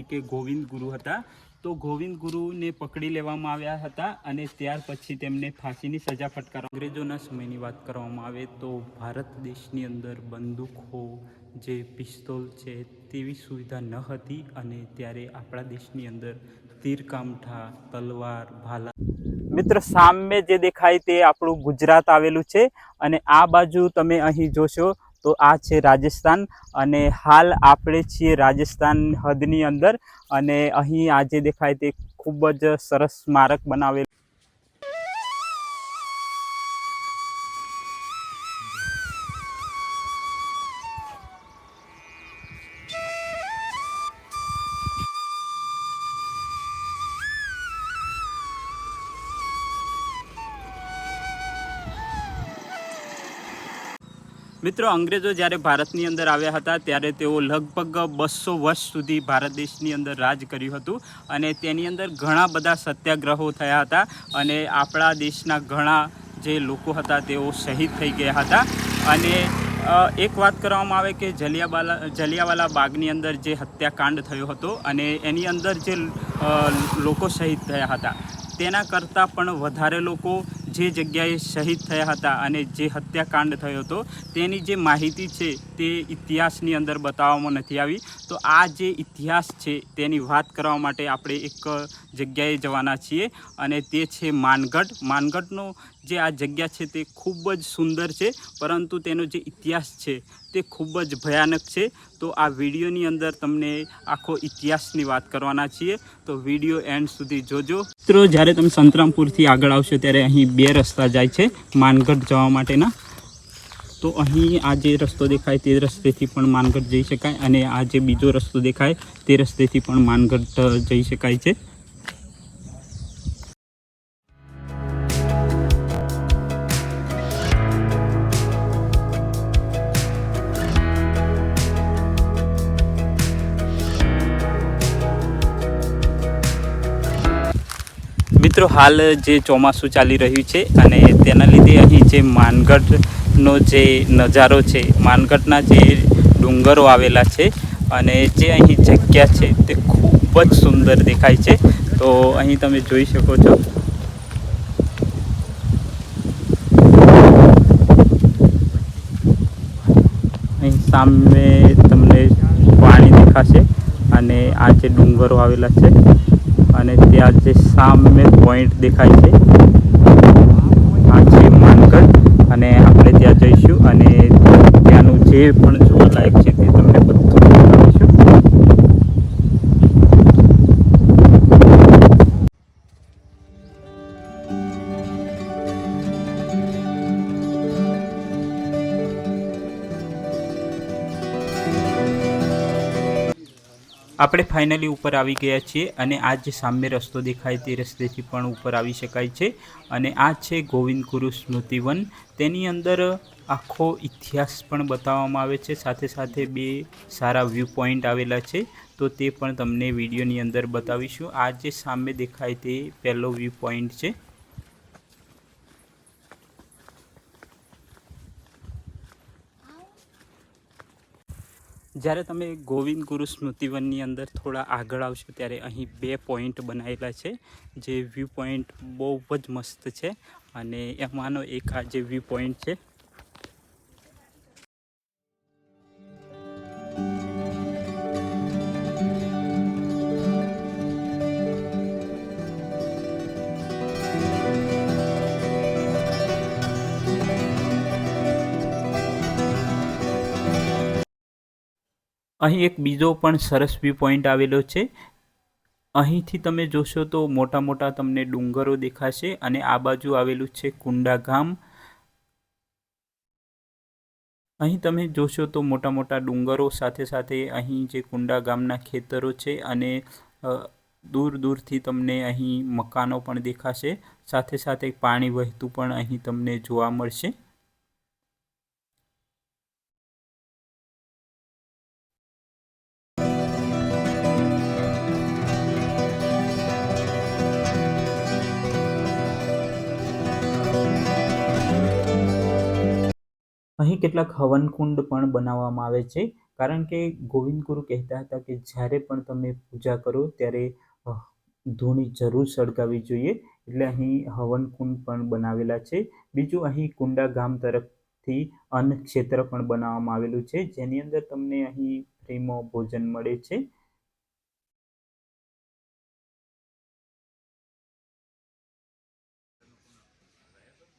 કે ગોવિંદ ગુરુ હતા। તો ગોવિંદ ગુરુને પકડી લેવામાં આવ્યા હતા અને ત્યાર પછી તેમને ફાંસીની સજા ફટકારવા। અંગ્રેજોના સમયની વાત કરવામાં આવે તો ભારત દેશની અંદર બંદૂકો જે પિસ્તોલ છે તેવી સુવિધા ન હતી અને ત્યારે આપણા દેશની અંદર તીરકામઠા, તલવાર, ભાલા। મિત્ર સામે જે દેખાય તે આપણું ગુજરાત આવેલું છે અને આ બાજુ તમે અહીં જોશો તો આ છે રાજસ્થાન અને હાલ આપણે છીએ રાજસ્થાન હદની અંદર અને અહીં આ જે દેખાય તે ખૂબ જ સરસ સ્મારક બનાવેલું। મિત્રો અંગ્રેજો જ્યારે ભારતની અંદર આવ્યા હતા ત્યારે તેઓ લગભગ 200 વર્ષ સુધી ભારત દેશની અંદર રાજ કર્યું હતું અને તેની અંદર ઘણા બધા સત્યાગ્રહો થયા હતા અને આપણા દેશના ઘણા જે લોકો હતા તેઓ શહીદ થઈ ગયા હતા। અને એક વાત કરવામાં આવે કે જલિયાવાલા બાગની અંદર જે હત્યાકાંડ થયો હતો અને એની અંદર જે લોકો શહીદ થયા હતા તેના કરતાં પણ વધારે લોકો જે જગ્યાએ શહીદ થયા હતા અને જે હત્યાકાંડ થયો હતો તેની જે માહિતી છે તે ઇતિહાસની અંદર બતાવવામાં નથી આવી। તો આ જે ઇતિહાસ છે તેની વાત કરવા માટે આપણે એક જગ્યાએ જવાના છીએ અને તે છે માનગઢ। માનગઢનો જે આ જગ્યા છે તે ખૂબ જ સુંદર છે પરંતુ તેનો જે ઇતિહાસ છે તે ખૂબ જ ભયાનક છે। તો આ વિડીયોની અંદર તમને આખો ઇતિહાસની વાત કરવાના છીએ તો વિડીયો એન્ડ સુધી જોજો। મિત્રો જ્યારે તમે સંતરામપુરથી આગળ આવશો ત્યારે અહીં 2 રસ્તા જાય છે માનગઢ જવા માટેના। તો અહીં આ જે રસ્તો દેખાય તે રસ્તેથી પણ માનગઢ જઈ શકાય અને આ જે બીજો રસ્તો દેખાય તે રસ્તેથી પણ માનગઢ જઈ શકાય છે। મિત્રો હાલ જે ચોમાસું ચાલી રહ્યું છે અને તેના લીધે અહીં જે માનગઢનો જે નજારો છે, માનગઢના જે ડુંગરો આવેલા છે અને જે અહીં જગ્યા છે તે ખૂબ જ સુંદર દેખાય છે। તો અહીં તમે જોઈ શકો છો અહીં સામે તમને પાણી દેખાશે અને આ જે ડુંગરો આવેલા છે અને ત્યાં જે સામે પોઈન્ટ દેખાય છે આ છે માનગઢ અને આપણે ત્યાં જઈશું અને ત્યાંનું જે પણ જોવાલાયક છે તે તમને બધું બતાવીશું। આપણે ફાઇનલી ઉપર આવી ગયા છીએ અને આ જે સામે રસ્તો દેખાય તે રસ્તેથી પણ ઉપર આવી શકાય છે અને આ છે ગોવિંદ ગુરુ સ્મૃતિવન। તેની અંદર આખો ઇતિહાસ પણ બતાવવામાં આવે છે, સાથે સાથે 2 સારા વ્યૂ પોઈન્ટ આવેલા છે તો તે પણ તમને વિડીયોની અંદર બતાવીશું। આ જે સામે દેખાય તે પહેલો વ્યૂ પોઈન્ટ છે। જ્યારે તમે ગોવિંદ ગુરુ સ્મૃતિવનની અંદર થોડા આગળ આવશો ત્યારે અહીં 2 પોઈન્ટ બનાવેલા છે જે વ્યૂ પોઈન્ટ બહુ જ મસ્ત છે અને એમાંનો એક આ જે વ્યૂ પોઈન્ટ છે। અહીં એક બીજો પણ સરસ વ્યૂ પોઈન્ટ આવેલો છે। અહીંથી તમે જોશો તો મોટા મોટા તમને ડુંગરો દેખાશે અને આ બાજુ આવેલું છે કુંડા ગામ। અહીં તમે જોશો તો મોટા મોટા ડુંગરો સાથે સાથે અહીં જે કુંડા ગામના ખેતરો છે અને દૂર દૂરથી તમને અહીં મકાનો પણ દેખાશે, સાથે સાથે પાણી વહેતું પણ અહીં તમને જોવા મળશે। અહીં કેટલાક હવનકુંડ પણ બનાવવામાં આવે છે કારણ કે ગોવિંદ ગુરુ કહેતા હતા કે જ્યારે પણ તમે પૂજા કરો ત્યારે ધૂણી જરૂર સળગાવવી જોઈએ. એટલે અહીં હવન કુંડ પણ બનાવેલા છે. બીજું અહીં કુંડા ગામ તરફથી અન્ન ક્ષેત્ર પણ બનાવવામાં આવેલું છે, જેની અંદર તમને અહીં ફ્રીમાં ભોજન મળે છે.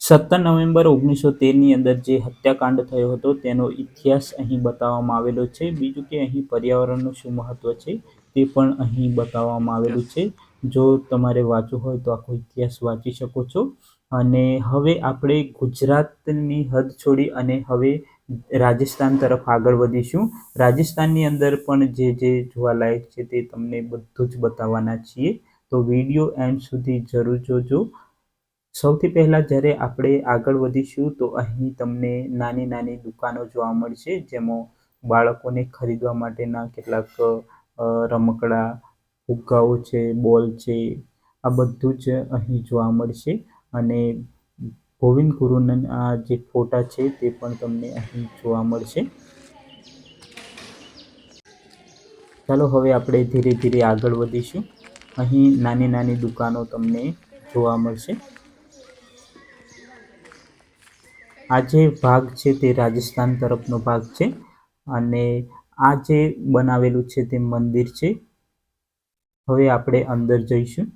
17 નવેમ્બર 1913ની અંદર જે હત્યાકાંડ થયો હતો તેનો ઇતિહાસ અહીં બતાવવામાં આવેલો છે. બીજું કે અહીં પર્યાવરણનું શું મહત્વ છે તે પણ અહીં બતાવવામાં આવેલું છે. જો તમારે વાંચવું હોય તો આખો ઇતિહાસ વાંચી શકો છો. અને હવે આપણે ગુજરાતની હદ છોડી અને હવે રાજસ્થાન તરફ આગળ વધીશું. રાજસ્થાનની અંદર પણ જે જોવાલાયક છે તે તમને બધું જ બતાવવાના છીએ, તો વિડીયો એન્ડ સુધી જરૂર જોજો. સૌથી પહેલાં જ્યારે આપણે આગળ વધીશું તો અહીં તમને નાની નાની દુકાનો જોવા મળશે, જેમાં બાળકોને ખરીદવા માટેના કેટલાક રમકડા, ફુગ્ગાઓ છે, બોલ છે, આ બધું જ અહીં જોવા મળશે. અને ગોવિંદ ગુરુના જે ફોટા છે તે પણ તમને અહીં જોવા મળશે. ચાલો હવે આપણે ધીરે ધીરે આગળ વધીશું. અહીં નાની નાની દુકાનો તમને જોવા મળશે. આ જે ભાગ છે તે રાજસ્થાન તરફનો ભાગ છે અને આ જે બનાવેલું છે તે મંદિર છે. હવે આપણે અંદર જઈશું.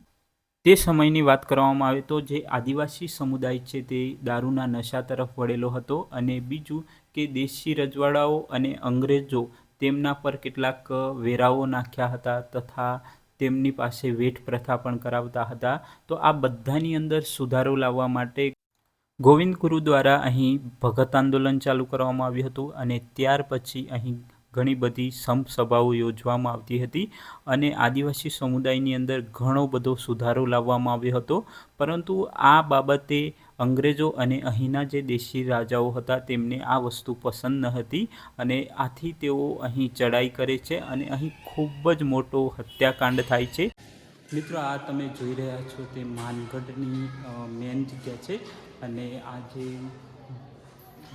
તે સમયની વાત કરવામાં આવે તો જે આદિવાસી સમુદાય છે તે દારૂના નશા તરફ વળેલો હતો. અને બીજું કે દેશી રજવાડાઓ અને અંગ્રેજો તેમના પર કેટલાક વેરાઓ નાખ્યા હતા તથા તેમની પાસે વેઠ પ્રથા પણ કરાવતા હતા. તો આ બધાની અંદર સુધારો લાવવા માટે ગોવિંદ ગુરુ દ્વારા અહીં ભગત આંદોલન ચાલુ કરવામાં આવ્યું હતું. અને ત્યાર પછી અહીં ઘણી બધી સંપ સભાઓ યોજવામાં આવતી હતી અને આદિવાસી સમુદાયની અંદર ઘણો બધો સુધારો લાવવામાં આવ્યો હતો. પરંતુ આ બાબતે અંગ્રેજો અને અહીંના જે દેશી રાજાઓ હતા તેમને આ વસ્તુ પસંદ ન હતી અને આથી તેઓ અહીં ચડાઈ કરે છે અને અહીં ખૂબ જ મોટો હત્યાકાંડ થાય છે. મિત્રો, આ તમે જોઈ રહ્યા છો તે માનગઢની મેન જગ્યા છે અને આ જે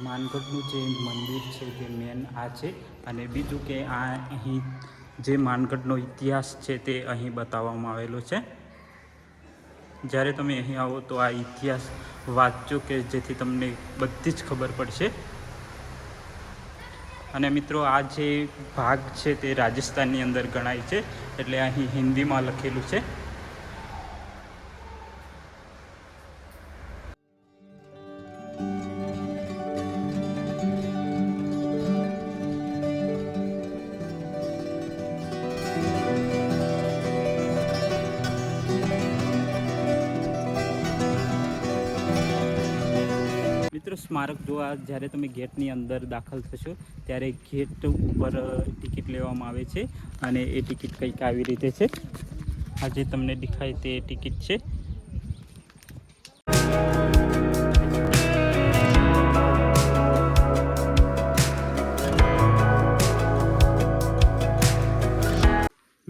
માનગઢનું જે મંદિર છે તે મેન આ છે. અને બીજું કે આ અહીં જે માનગઢનો ઇતિહાસ છે તે અહીં બતાવવામાં આવેલો છે. જ્યારે તમે અહીં આવો તો આ ઇતિહાસ વાંચજો કે જેથી તમને બધી જ ખબર પડશે. અને મિત્રો, આ જે ભાગ છે તે રાજસ્થાનની અંદર ગણાય છે, એટલે અહીં હિન્દીમાં લખેલું છે. મિત્રો, સ્મારક જોવા જ્યારે તમે ગેટની અંદર દાખલ થશો ત્યારે ગેટ ઉપર ટિકિટ લેવામાં આવે છે અને એ ટિકિટ કંઈક આવી રીતે છે. આ જે તમને દેખાય તે ટિકિટ છે.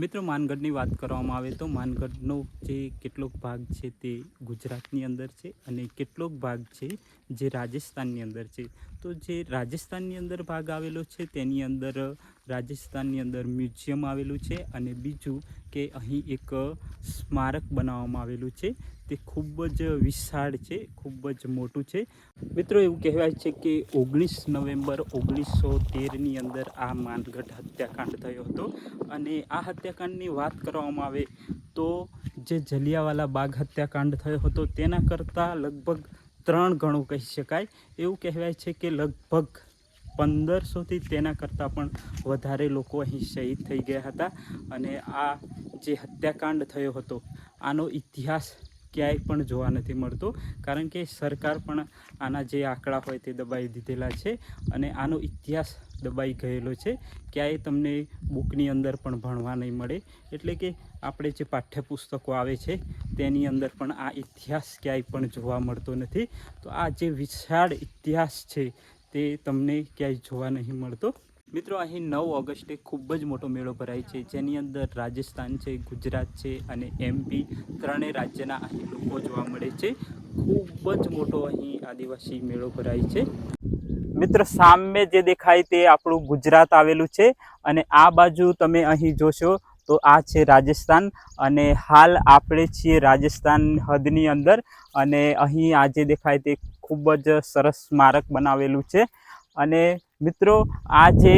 મિત્રો, માનગઢની વાત કરવામાં આવે તો માનગઢનો જે કેટલોક ભાગ છે તે ગુજરાતની અંદર છે અને કેટલોક ભાગ છે જે રાજસ્થાનની અંદર છે. તો જે રાજસ્થાનની અંદર ભાગ આવેલો છે તેની અંદર રાજસ્થાનની અંદર મ્યુઝિયમ આવેલું છે અને બીજું કે અહીં એક સ્મારક બનાવવામાં આવેલું છે. તે ખૂબ જ વિશાળ છે, ખૂબ જ મોટું છે. મિત્રો, એવું કહેવાય છે કે 19 નવેમ્બર 1913ની અંદર આ માનગઢ હત્યાકાંડ થયો હતો. અને આ હત્યાકાંડની વાત કરવામાં આવે તો જે જલિયાવાલા બાગ હત્યાકાંડ થયો હતો તેના કરતાં લગભગ 3 ગણું કહી શકાય. એવું કહેવાય છે કે લગભગ 1500થી તેના કરતાં પણ વધારે લોકો અહીં શહીદ થઈ ગયા હતા. અને આ જે હત્યાકાંડ થયો હતો આનો ઇતિહાસ ક્યાંય પણ જોવા નથી મળતો, કારણ કે સરકાર પણ આના જે આંકડા હોય તે દબાઈ દીધેલા છે અને આનો ઇતિહાસ દબાઈ ગયેલો છે. ક્યાંય તમને બુકની અંદર પણ ભણવા નહીં મળે. એટલે કે આપણે જે પાઠ્યપુસ્તકો આવે છે તેની અંદર પણ આ ઇતિહાસ ક્યાંય પણ જોવા મળતો નથી. તો આ જે વિશાળ ઇતિહાસ છે તે તમને ક્યાંય જોવા નહીં મળતો. મિત્રો, અહીં 9 ઓગસ્ટે ખૂબ જ મોટો મેળો ભરાય છે, જેની અંદર રાજસ્થાન છે, ગુજરાત છે અને MP ત્રણેય રાજ્યના અહીં લોકો જોવા મળે છે. ખૂબ જ મોટો અહીં આદિવાસી મેળો ભરાય છે. મિત્ર સામે જે દેખાય તે આપણું ગુજરાત આવેલું છે અને આ બાજુ તમે અહીં જોશો તો આ છે રાજસ્થાન અને હાલ આપણે છીએ રાજસ્થાન હદની અંદર અને અહીં આ જે દેખાય તે ખૂબ જ સરસ સ્મારક બનાવેલું છે અને મિત્રો આ જે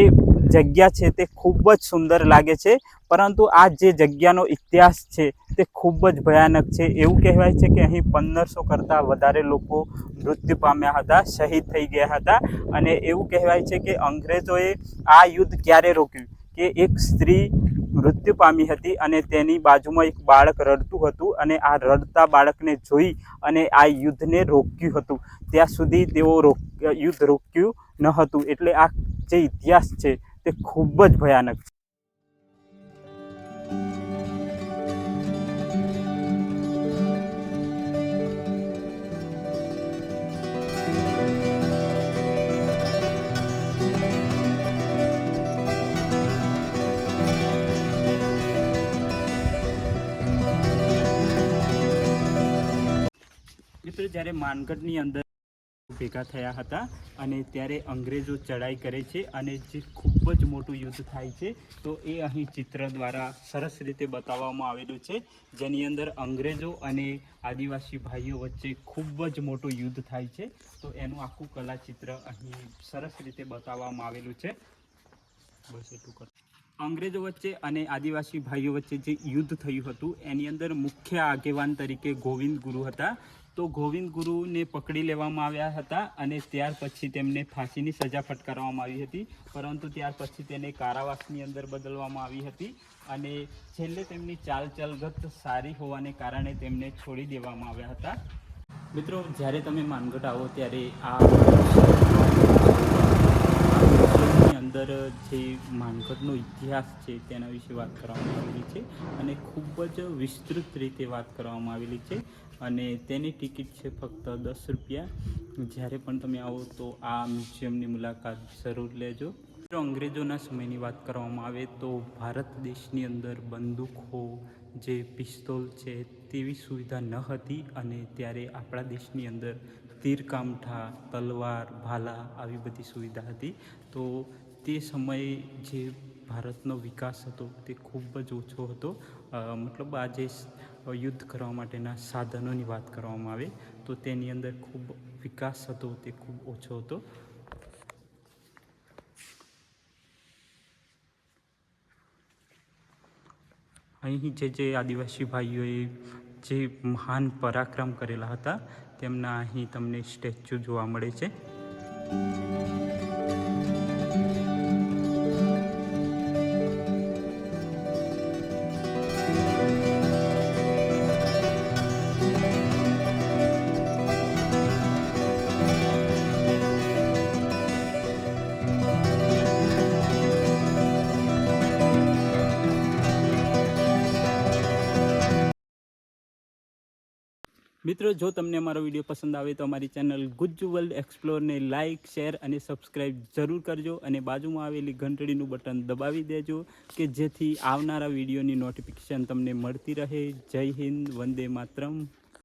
જગ્યા છે તે ખૂબ જ સુંદર લાગે છે પરંતુ આ જે જગ્યાનો ઇતિહાસ છે તે ખૂબ જ ભયાનક છે. એવું કહેવાય છે કે અહીં 1500 કરતાં વધારે લોકો મૃત્યુ પામ્યા હતા, શહીદ થઈ ગયા હતા અને એવું કહેવાય છે કે અંગ્રેજોએ આ યુદ્ધ ક્યારે રોક્યું કે એક સ્ત્રી મૃત્યુ પામી હતી અને તેની બાજુમાં એક બાળક રડતું હતું અને આ રડતા બાળકને જોઈ અને આ યુદ્ધને રોક્યું હતું. ત્યાં સુધી તેઓ યુદ્ધ રોક્યું ન હતું. એટલે આ જે ઇતિહાસ છે તે ખૂબ જ ભયાનક છે. મિત્રો જ્યારે માનગઢની અંદર ભેગા થયા હતા અને ત્યારે અંગ્રેજો ચડાઈ કરે છે અને જે ખૂબ જ મોટું યુદ્ધ થાય છે તો એ અહીં ચિત્ર દ્વારા સરસ રીતે બતાવવામાં આવેલું છે જેની અંદર અંગ્રેજો અને આદિવાસી ભાઈઓ વચ્ચે ખૂબ જ મોટું યુદ્ધ થાય છે. તો એનું આખું કલાચિત્ર અહીં સરસ રીતે બતાવવામાં આવેલું છે. બસ એટલું કર. અંગ્રેજો વચ્ચે અને આદિવાસી ભાઈઓ વચ્ચે જે યુદ્ધ થયું હતું એની અંદર મુખ્ય આગેવાન તરીકે ગોવિંદ ગુરુ હતા. તો ગોવિંદ ગુરુને પકડી લેવામાં આવ્યા હતા અને ત્યાર પછી તેમને ફાંસીની સજા ફટકારવામાં આવી હતી પરંતુ ત્યાર પછી તેને કારાવાસની અંદર બદલવામાં આવી હતી અને છેલ્લે તેમની ચાલ ચલગત સારી હોવાને કારણે તેમને છોડી દેવામાં આવ્યા હતા. મિત્રો જ્યારે તમે માનગઢ આવો ત્યારે આ અંદર જે માનગઢનો ઇતિહાસ છે તેના વિશે વાત કરવામાં આવેલી છે અને ખૂબ જ વિસ્તૃત રીતે વાત કરવામાં આવેલી છે અને તેની ટિકિટ છે ફક્ત 10 રૂપિયા. જ્યારે પણ તમે આવો તો આ મ્યુઝિયમની મુલાકાત જરૂર લેજો. અંગ્રેજોના સમયની વાત કરવામાં આવે તો ભારત દેશની અંદર બંદૂકો જે પિસ્તોલ છે તેવી સુવિધા ન હતી અને ત્યારે આપણા દેશની અંદર તીરકામઠા, તલવાર, ભાલા આવી બધી સુવિધા હતી. તો તે સમયે જે ભારતનો વિકાસ હતો તે ખૂબ જ ઓછો હતો. મતલબ આજે યુદ્ધ કરવા માટેના સાધનોની વાત કરવામાં આવે તો તેની અંદર ખૂબ વિકાસ હતો તે ખૂબ ઓછો હતો. અહીં જે આદિવાસી ભાઈઓએ જે મહાન પરાક્રમ કરેલા હતા તેમના અહીં તમને સ્ટેચ્યુ જોવા મળે છે. મિત્રો જો તમને અમારો વિડીયો પસંદ આવે તો અમારી ચેનલ ગુજ્જુ વર્લ્ડ એક્સપ્લોરને લાઇક, શેર અને સબસ્ક્રાઈબ જરૂર કરજો અને બાજુમાં આવેલી ઘંટડીનું બટન દબાવી દેજો કે જેથી આવનારા વિડીયોની નોટિફિકેશન તમને મળતી રહે. જય હિન્દ, વંદે માતરમ.